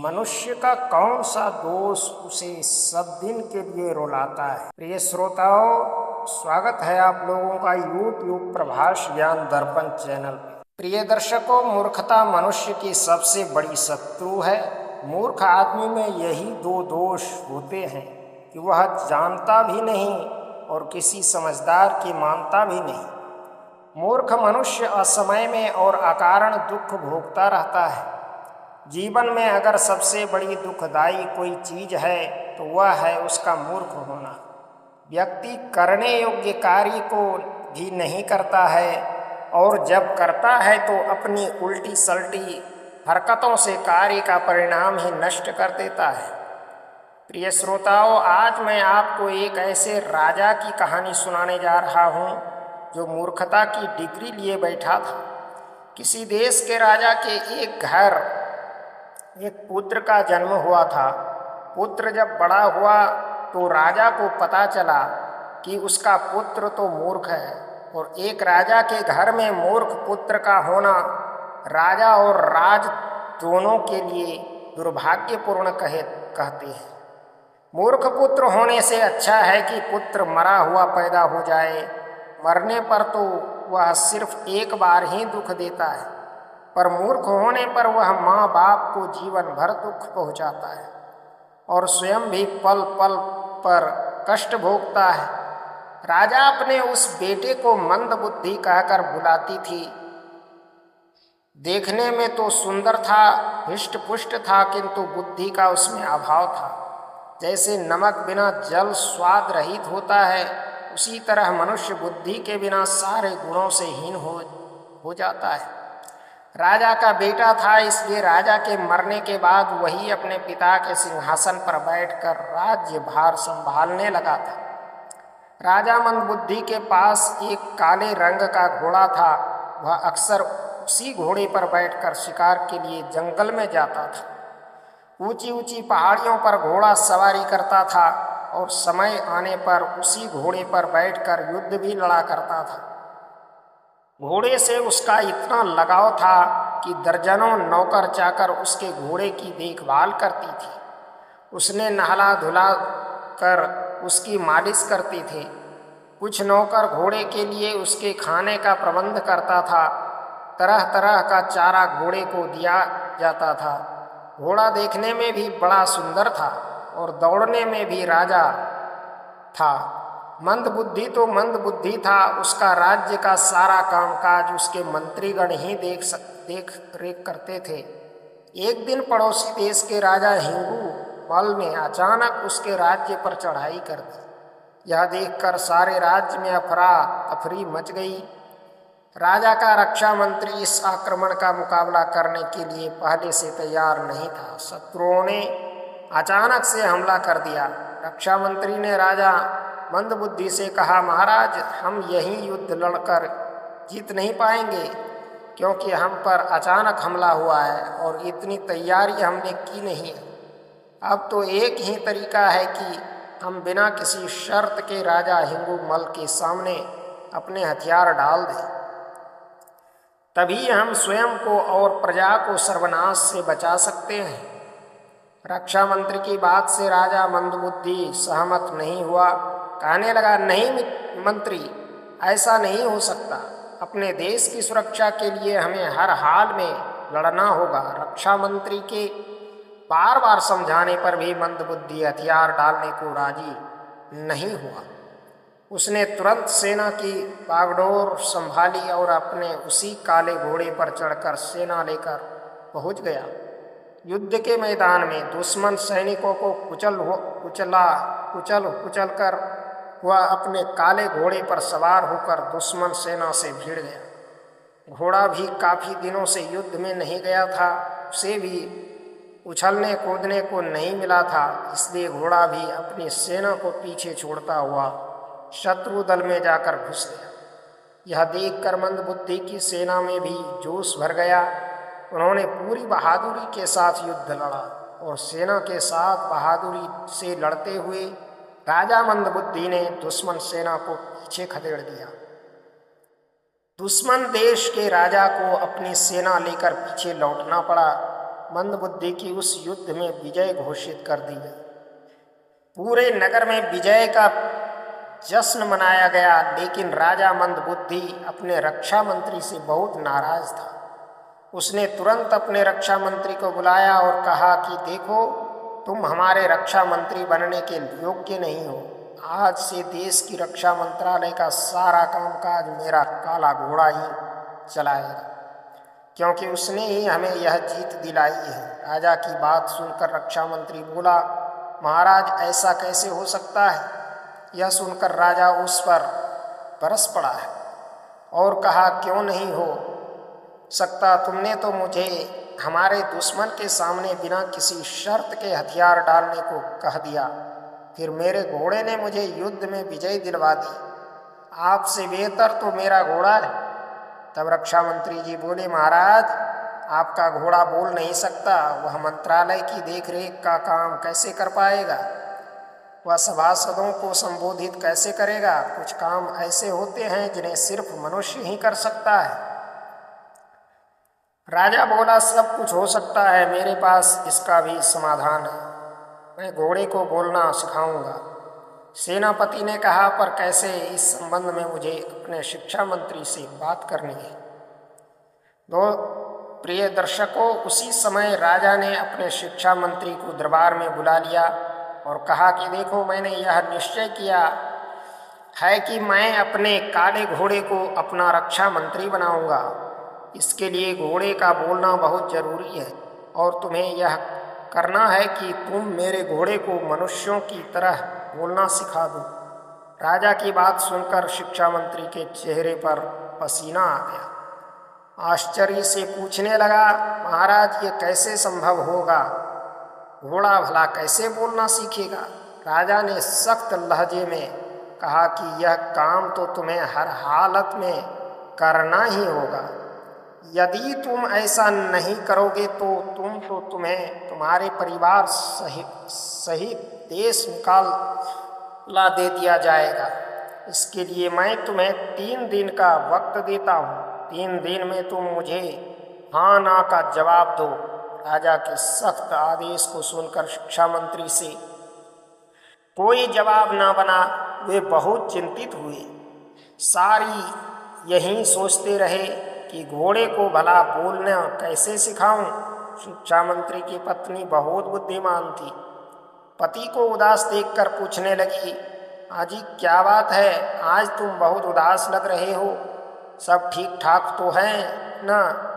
मनुष्य का कौन सा दोष उसे सब दिन के लिए रुलाता है। प्रिय श्रोताओं, स्वागत है आप लोगों का YouTube प्रभाष ज्ञान दर्पण चैनल पे। प्रिय दर्शकों, मूर्खता मनुष्य की सबसे बड़ी शत्रु है। मूर्ख आदमी में यही दो दोष होते हैं कि वह जानता भी नहीं और किसी समझदार की मानता भी नहीं। मूर्ख मनुष्य असमय में और अकारण दुख भोगता रहता है। जीवन में अगर सबसे बड़ी दुखदाई कोई चीज है तो वह है उसका मूर्ख होना। व्यक्ति करने योग्य कार्य को भी नहीं करता है और जब करता है तो अपनी उल्टी सल्टी हरकतों से कार्य का परिणाम ही नष्ट कर देता है। प्रिय श्रोताओं, आज मैं आपको एक ऐसे राजा की कहानी सुनाने जा रहा हूँ जो मूर्खता की डिग्री लिए बैठा था। किसी देश के राजा के एक घर एक पुत्र का जन्म हुआ था। पुत्र जब बड़ा हुआ तो राजा को पता चला कि उसका पुत्र तो मूर्ख है, और एक राजा के घर में मूर्ख पुत्र का होना राजा और राज दोनों के लिए दुर्भाग्यपूर्ण कहते हैं। मूर्ख पुत्र होने से अच्छा है कि पुत्र मरा हुआ पैदा हो जाए। मरने पर तो वह सिर्फ एक बार ही दुख देता है, पर मूर्ख होने पर वह माँ बाप को जीवन भर दुख पहुँचाता है और स्वयं भी पल पल पर कष्ट भोगता है। राजा अपने उस बेटे को मंद बुद्धि कहकर बुलाती थी। देखने में तो सुंदर था, हिष्ट पुष्ट था, किंतु बुद्धि का उसमें अभाव था। जैसे नमक बिना जल स्वाद रहित होता है, उसी तरह मनुष्य बुद्धि के बिना सारे गुणों से हीन हो जाता है। राजा का बेटा था, इसलिए राजा के मरने के बाद वही अपने पिता के सिंहासन पर बैठकर राज्य भार संभालने लगा था। राजा मंदबुद्धि के पास एक काले रंग का घोड़ा था। वह अक्सर उसी घोड़े पर बैठकर शिकार के लिए जंगल में जाता था। ऊंची ऊंची पहाड़ियों पर घोड़ा सवारी करता था और समय आने पर उसी घोड़े पर बैठकर युद्ध भी लड़ा करता था। घोड़े से उसका इतना लगाव था कि दर्जनों नौकर चाकर उसके घोड़े की देखभाल करती थी। उसने नहला धुला कर उसकी मालिश करती थी। कुछ नौकर घोड़े के लिए उसके खाने का प्रबंध करता था। तरह तरह का चारा घोड़े को दिया जाता था। घोड़ा देखने में भी बड़ा सुंदर था और दौड़ने में भी राजा था। मंदबुद्धि तो मंदबुद्धि था। उसका राज्य का सारा कामकाज उसके मंत्रीगण ही देख रेख करते थे। एक दिन पड़ोसी देश के राजा हिंगू मल ने अचानक उसके राज्य पर चढ़ाई कर दी। यह देखकर सारे राज्य में अफरा तफरी मच गई। राजा का रक्षा मंत्री इस आक्रमण का मुकाबला करने के लिए पहले से तैयार नहीं था। शत्रुओं ने अचानक से हमला कर दिया। रक्षा मंत्री ने राजा मंदबुद्धि से कहा, महाराज, हम यही युद्ध लड़कर जीत नहीं पाएंगे, क्योंकि हम पर अचानक हमला हुआ है और इतनी तैयारी हमने की नहीं है। अब तो एक ही तरीका है कि हम बिना किसी शर्त के राजा हिंगू मल के सामने अपने हथियार डाल दें। तभी हम स्वयं को और प्रजा को सर्वनाश से बचा सकते हैं। रक्षा मंत्री की बात से राजा मंदबुद्धि सहमत नहीं हुआ। कहने लगा, नहीं मंत्री, ऐसा नहीं हो सकता। अपने देश की सुरक्षा के लिए हमें हर हाल में लड़ना होगा। रक्षा मंत्री के बार बार समझाने पर भी मंदबुद्धि हथियार डालने को राजी नहीं हुआ। उसने तुरंत सेना की बागडोर संभाली और अपने उसी काले घोड़े पर चढ़कर सेना लेकर पहुंच गया। युद्ध के मैदान में दुश्मन सैनिकों को कुचल कर वह अपने काले घोड़े पर सवार होकर दुश्मन सेना से भिड़ गया। घोड़ा भी काफी दिनों से युद्ध में नहीं गया था। उसे भी उछलने कूदने को नहीं मिला था, इसलिए घोड़ा भी अपनी सेना को पीछे छोड़ता हुआ शत्रु दल में जाकर घुस गया। यह देखकर मंदबुद्धि की सेना में भी जोश भर गया। उन्होंने पूरी बहादुरी के साथ युद्ध लड़ा और सेना के साथ बहादुरी से लड़ते हुए राजा मंदबुद्धि ने दुश्मन सेना को पीछे खदेड़ दिया। दुश्मन देश के राजा को अपनी सेना लेकर पीछे लौटना पड़ा। मंदबुद्धि की उस युद्ध में विजय घोषित कर दी गई। पूरे नगर में विजय का जश्न मनाया गया, लेकिन राजा मंदबुद्धि अपने रक्षा मंत्री से बहुत नाराज था। उसने तुरंत अपने रक्षा मंत्री को बुलाया और कहा कि देखो, तुम हमारे रक्षा मंत्री बनने के योग्य नहीं हो। आज से देश की रक्षा मंत्रालय का सारा कामकाज मेरा काला घोड़ा ही चलाएगा, क्योंकि उसने ही हमें यह जीत दिलाई है। राजा की बात सुनकर रक्षा मंत्री बोला, महाराज ऐसा कैसे हो सकता है? यह सुनकर राजा उस पर बरस पड़ा है और कहा, क्यों नहीं हो सकता? तुमने तो मुझे हमारे दुश्मन के सामने बिना किसी शर्त के हथियार डालने को कह दिया, फिर मेरे घोड़े ने मुझे युद्ध में विजय दिलवा दी। आपसे बेहतर तो मेरा घोड़ा है। तब रक्षा मंत्री जी बोले, महाराज आपका घोड़ा बोल नहीं सकता, वह मंत्रालय की देखरेख का काम कैसे कर पाएगा? वह सभासदों को संबोधित कैसे करेगा? कुछ काम ऐसे होते हैं जिन्हें सिर्फ मनुष्य ही कर सकता है। राजा बोला, सब कुछ हो सकता है, मेरे पास इसका भी समाधान है। मैं घोड़े को बोलना सिखाऊंगा। सेनापति ने कहा, पर कैसे? इस संबंध में मुझे अपने शिक्षा मंत्री से बात करनी है। दो प्रिय दर्शकों, उसी समय राजा ने अपने शिक्षा मंत्री को दरबार में बुला लिया और कहा कि देखो, मैंने यह निश्चय किया है कि मैं अपने काले घोड़े को अपना रक्षा मंत्री बनाऊंगा। इसके लिए घोड़े का बोलना बहुत जरूरी है और तुम्हें यह करना है कि तुम मेरे घोड़े को मनुष्यों की तरह बोलना सिखा दो। राजा की बात सुनकर शिक्षा मंत्री के चेहरे पर पसीना आ गया। आश्चर्य से पूछने लगा, महाराज ये कैसे संभव होगा? घोड़ा भला कैसे बोलना सीखेगा? राजा ने सख्त लहजे में कहा कि यह काम तो तुम्हें हर हालत में करना ही होगा। यदि तुम ऐसा नहीं करोगे तो तुम्हें तुम्हारे परिवार सहित देश निकाला दे दिया जाएगा। इसके लिए मैं तुम्हें 3 दिन का वक्त देता हूँ। 3 दिन में तुम मुझे हाँ ना का जवाब दो। राजा के सख्त आदेश को सुनकर शिक्षा मंत्री से कोई जवाब ना बना। वे बहुत चिंतित हुए। सारी यही सोचते रहे कि घोड़े को भला बोलना कैसे सिखाऊं। शिक्षा मंत्री की पत्नी बहुत बुद्धिमान थी। पति को उदास देखकर पूछने लगी, आजी क्या बात है? आज तुम बहुत उदास लग रहे हो। सब ठीक ठाक तो है ना?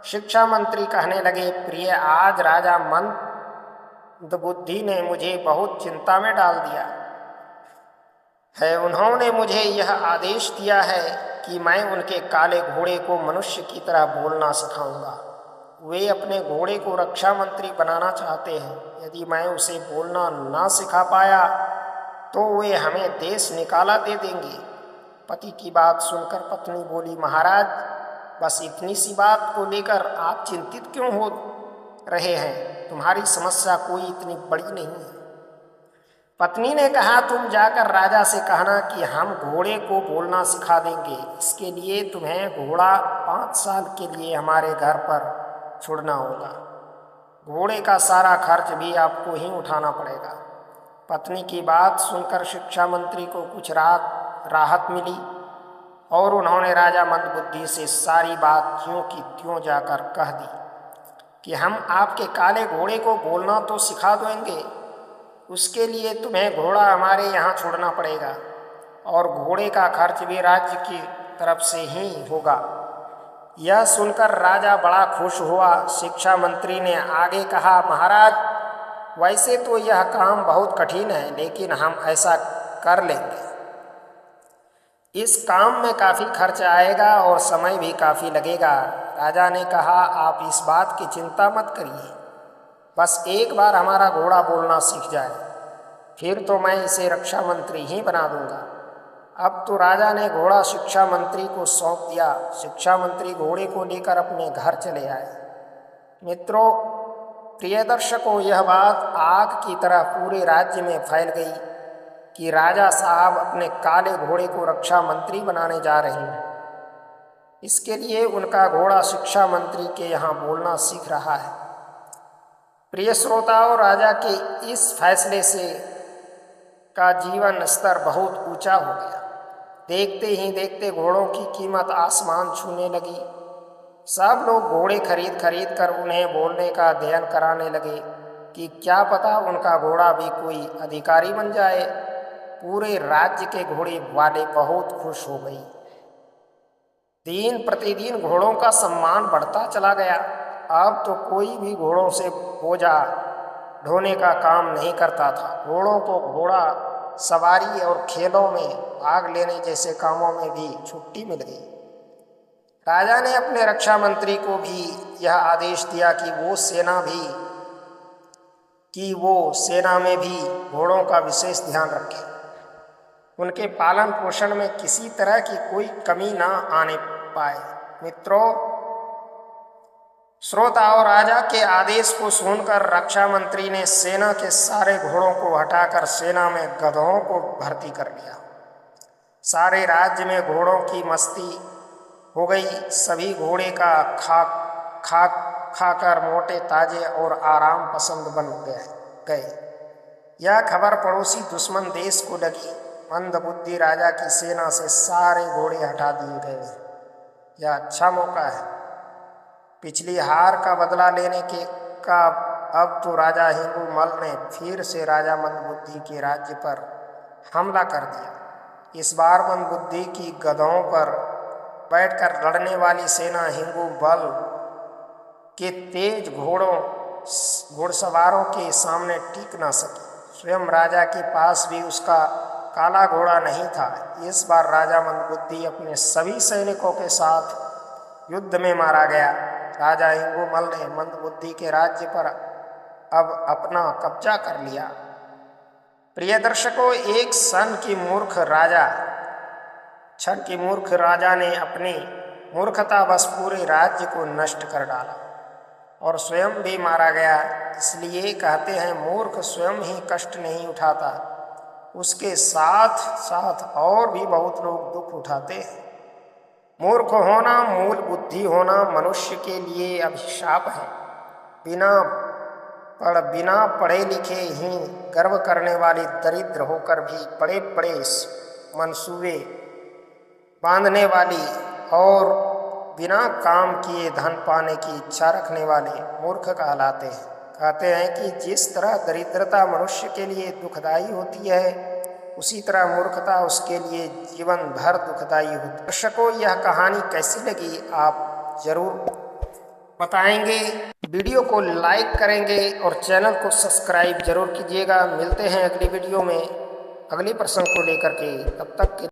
शिक्षा मंत्री कहने लगे, प्रिय, आज राजा मंदबुद्धि ने मुझे बहुत चिंता में डाल दिया है। उन्होंने मुझे यह आदेश दिया है कि मैं उनके काले घोड़े को मनुष्य की तरह बोलना सिखाऊंगा। वे अपने घोड़े को रक्षा मंत्री बनाना चाहते हैं। यदि मैं उसे बोलना ना सिखा पाया तो वे हमें देश निकाला दे देंगे। पति की बात सुनकर पत्नी बोली, महाराज बस इतनी सी बात को लेकर आप चिंतित क्यों हो रहे हैं? तुम्हारी समस्या कोई इतनी बड़ी नहीं है। पत्नी ने कहा, तुम जाकर राजा से कहना कि हम घोड़े को बोलना सिखा देंगे। इसके लिए तुम्हें घोड़ा 5 साल के लिए हमारे घर पर छोड़ना होगा। घोड़े का सारा खर्च भी आपको ही उठाना पड़ेगा। पत्नी की बात सुनकर शिक्षा मंत्री को कुछ राहत मिली और उन्होंने राजा मंदबुद्धि से सारी बात ज्यों की त्यों जाकर कह दी कि हम आपके काले घोड़े को बोलना तो सिखा देंगे, उसके लिए तुम्हें घोड़ा हमारे यहाँ छोड़ना पड़ेगा और घोड़े का खर्च भी राज्य की तरफ से ही होगा। यह सुनकर राजा बड़ा खुश हुआ। शिक्षा मंत्री ने आगे कहा, महाराज वैसे तो यह काम बहुत कठिन है, लेकिन हम ऐसा कर लेंगे। इस काम में काफ़ी खर्च आएगा और समय भी काफ़ी लगेगा। राजा ने कहा, आप इस बात की चिंता मत करिए, बस एक बार हमारा घोड़ा बोलना सीख जाए, फिर तो मैं इसे रक्षा मंत्री ही बना दूंगा। अब तो राजा ने घोड़ा शिक्षा मंत्री को सौंप दिया। शिक्षा मंत्री घोड़े को लेकर अपने घर चले आए। मित्रों, प्रिय दर्शकों, यह बात आग की तरह पूरे राज्य में फैल गई कि राजा साहब अपने काले घोड़े को रक्षा मंत्री बनाने जा रहे हैं। इसके लिए उनका घोड़ा शिक्षा मंत्री के यहाँ बोलना सीख रहा है। प्रिय श्रोताओं, राजा के इस फैसले से का जीवन स्तर बहुत ऊंचा हो गया। देखते ही देखते घोड़ों की कीमत आसमान छूने लगी। सब लोग घोड़े खरीद खरीद कर उन्हें बोलने का अध्ययन कराने लगे कि क्या पता उनका घोड़ा भी कोई अधिकारी बन जाए। पूरे राज्य के घोड़े वाले बहुत खुश हो गई। दिन प्रतिदिन घोड़ों का सम्मान बढ़ता चला गया। अब तो कोई भी घोड़ों से बोझा ढोने का काम नहीं करता था। घोड़ों को घोड़ा सवारी और खेलों में भाग लेने जैसे कामों में भी छुट्टी मिल गई। राजा ने अपने रक्षा मंत्री को भी यह आदेश दिया कि वो सेना में भी घोड़ों का विशेष ध्यान रखें। उनके पालन पोषण में किसी तरह की कोई कमी ना आने पाए। मित्रों, श्रोताओं, राजा के आदेश को सुनकर रक्षा मंत्री ने सेना के सारे घोड़ों को हटाकर सेना में गधों को भर्ती कर लिया। सारे राज्य में घोड़ों की मस्ती हो गई। सभी घोड़े का खाकर मोटे ताजे और आराम पसंद बन गए। यह खबर पड़ोसी दुश्मन देश को लगी। मंदबुद्धि राजा की सेना से सारे घोड़े हटा दिए गए। यह अच्छा मौका है पिछली हार का बदला लेने का। अब तो राजा हिंगुमल ने फिर से राजा मंदबुद्धि के राज्य पर हमला कर दिया। इस बार मंदबुद्धि की गधों पर बैठकर लड़ने वाली सेना हिंगुमल के तेज घोड़सवारों के सामने टिक न सकी। स्वयं राजा के पास भी उसका काला घोड़ा नहीं था। इस बार राजा मंदबुद्धि अपने सभी सैनिकों के साथ युद्ध में मारा गया। राजा हिंगुमल ने मंदबुद्धि के राज्य पर अब अपना कब्जा कर लिया। प्रिय दर्शकों, एक क्षण की मूर्ख राजा ने अपनी मूर्खतावश पूरे राज्य को नष्ट कर डाला और स्वयं भी मारा गया। इसलिए कहते हैं, मूर्ख स्वयं ही कष्ट नहीं उठाता, उसके साथ साथ और भी बहुत लोग दुख उठाते हैं। मूर्ख होना, मूल बुद्धि होना मनुष्य के लिए अभिशाप है। बिना पढ़े लिखे ही गर्व करने वाली दरिद्र होकर भी बड़े बड़े मंसूबे बांधने वाली और बिना काम किए धन पाने की इच्छा रखने वाले मूर्ख कहलाते हैं। कहते हैं कि जिस तरह दरिद्रता मनुष्य के लिए दुखदायी होती है, उसी तरह मूर्खता उसके लिए जीवन भर दुखदायी होती है। दर्शकों, यह कहानी कैसी लगी आप जरूर बताएंगे। वीडियो को लाइक करेंगे और चैनल को सब्सक्राइब जरूर कीजिएगा। मिलते हैं अगली वीडियो में अगले प्रसंग को लेकर के। तब तक के